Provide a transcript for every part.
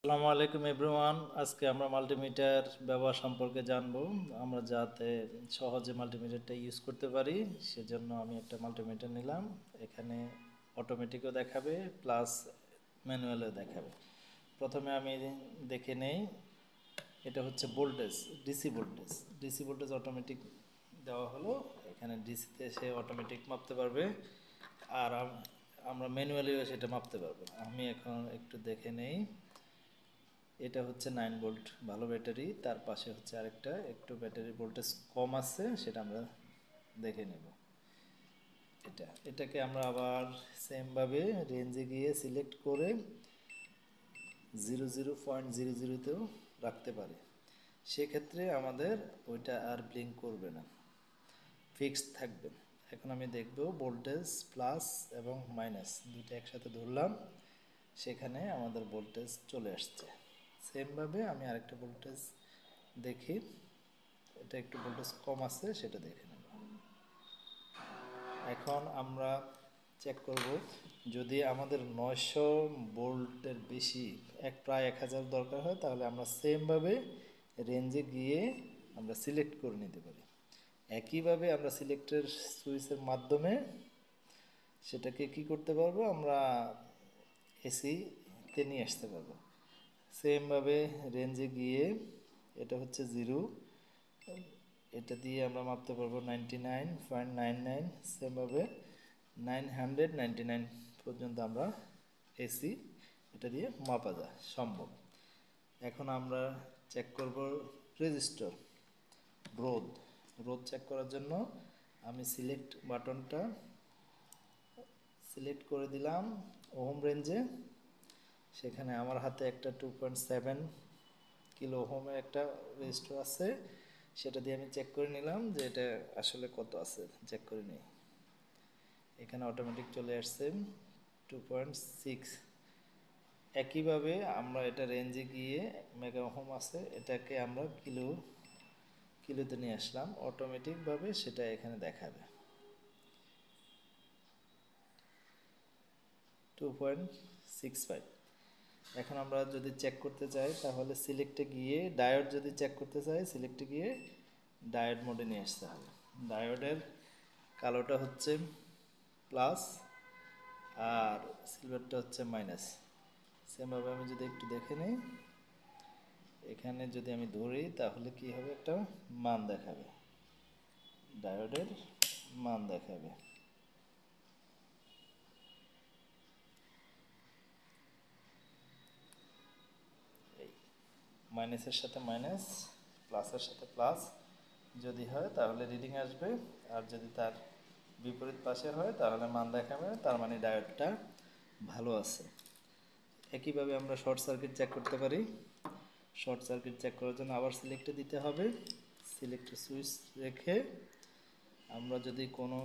আসসালামু আলাইকুম এভরিওয়ান। আজকে আমরা মাল্টিমিটার ব্যবহার সম্পর্কে জানবো। আমরা যাতে সহজে মাল্টিমিটারটা ইউজ করতে পারি সেজন্য আমি একটা মাল্টিমিটার নিলাম। এখানে অটোমেটিকও দেখাবে প্লাস ম্যানুয়ালও দেখাবে। প্রথমে আমি দেখে নেই, এটা হচ্ছে voltage, DC voltage. DC voltage automatic দেওয়া হলো। এখানে ডিসিতে সে অটোমেটিক মাপতে পারবে, আর আমরা ম্যানুয়ালিও সেটা মাপতে পারবো। আমি এখন একটু দেখে নেই। এটা হচ্ছে 9 ভোল্ট, ভালো ব্যাটারি। তার পাশে হচ্ছে আরেকটা একটু ব্যাটারি ভোল্টেজ কম আছে, সেটা আমরা দেখে নেব। এটাকে আমরা আবার সেমভাবে রেঞ্জে গিয়ে সিলেক্ট করে 00.00তেও রাখতে পারি। সেক্ষেত্রে আমাদের ওইটা আর ব্লিঙ্ক করবে না, ফিক্সড থাকবে। এখন আমি দেখব ভোল্টেজ প্লাস এবং মাইনাস দুইটা একসাথে ধরলাম, সেখানে আমাদের ভোল্টেজ চলে আসছে। সেমভাবে আমি আরেকটা ভোল্টেজ দেখি, এটা একটু ভোল্টেজ কম আছে, সেটা দেখে নেব। এখন আমরা চেক করব, যদি আমাদের 900 ভোল্টের বেশি প্রায় 1000 দরকার হয়, তাহলে আমরা সেমভাবে রেঞ্জে গিয়ে আমরা সিলেক্ট করে নিতে পারি। একইভাবে আমরা সিলেক্টের সুইচের মাধ্যমে সেটাকে কি করতে পারবো, আমরা এসিতে নিয়ে আসতে পারবো। সেমভাবে রেঞ্জে গিয়ে এটা হচ্ছে 0, এটা দিয়ে আমরা মাপতে পারবো 99.99। সেমভাবে 999 পর্যন্ত আমরা এসি এটা দিয়ে মাপা যায় সম্ভব। এখন আমরা চেক করব রেজিস্টর, রোধ। রোধ চেক করার জন্য আমি সিলেক্ট বাটনটা সিলেক্ট করে দিলাম ওহম রেঞ্জে। সেখানে আমার হাতে একটা 2.7 কিলো ওহমের একটা রেজিস্টর আছে, সেটা দিয়ে আমি চেক করে নিলাম যে এটা আসলে কত আছে, চেক করে নিই। এখানে অটোমেটিক চলে আসছে 2.6। একইভাবে আমরা এটা রেঞ্জে গিয়ে মেগা ওহম আছে, এটাকে আমরা কিলোতে নিয়ে আসলাম, অটোমেটিকভাবে সেটা এখানে দেখাবে 2.65। এখন আমরা যদি চেক করতে চাই তাহলে সিলেক্টে গিয়ে ডায়োড, যদি চেক করতে চাই সিলেক্টে গিয়ে ডায়োড মোডে নিয়ে আসতে হবে। ডায়োডের কালোটা হচ্ছে প্লাস আর সিলভারটা হচ্ছে মাইনাস। সেমভাবে আমি যদি একটু দেখে নিই, এখানে যদি আমি ধরি তাহলে কি হবে, একটা মান দেখাবে, ডায়োডের মান দেখাবে। এই মাইনাসের সাথে মাইনাস, প্লাসের সাথে প্লাস যদি হয় তাহলে রিডিং আসবে, আর যদি তার বিপরীত পাশে হয় তাহলে মান দেখাবে, তার মানে ডায়োডটা ভালো আছে। একইভাবে আমরা শর্ট সার্কিট চেক করতে পারি। শর্ট সার্কিট চেক করার জন্য আবার সিলেক্টে দিতে হবে। সিলেক্টে সুইচ রেখে আমরা যদি কোনো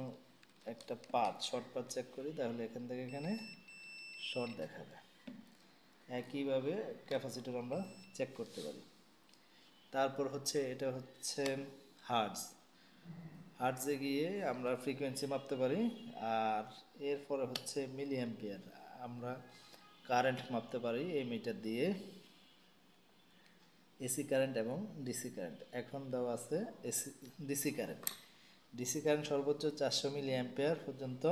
একটা পাথ, শর্ট পাথ চেক করি তাহলে এখান থেকে এখানে শর্ট দেখাবে। একইভাবে ক্যাপাসিটর আমরা চেক করতে পারি। তারপর হচ্ছে এটা হচ্ছে হার্টজ। হার্টজে গিয়ে আমরা ফ্রিকোয়েন্সি মাপতে পারি। আর এরপরে হচ্ছে মিলি অ্যাম্পিয়ার, আমরা কারেন্ট মাপতে পারি এই মিটার দিয়ে, এসি কারেন্ট এবং ডিসি কারেন্ট। এখন দেওয়া আছে ডিসি কারেন্ট। ডিসি কারেন্ট সর্বোচ্চ 400 মিলি অ্যাম্পিয়ার পর্যন্ত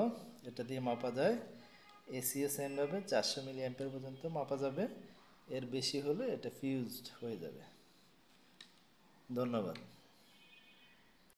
এটা দিয়ে মাপা যায়। এসিও সেমভাবে 400 মিলি অ্যাম্পিয়ার পর্যন্ত মাপা যাবে, এর বেশি হলে এটা ফিউজড হয়ে যাবে। ধন্যবাদ।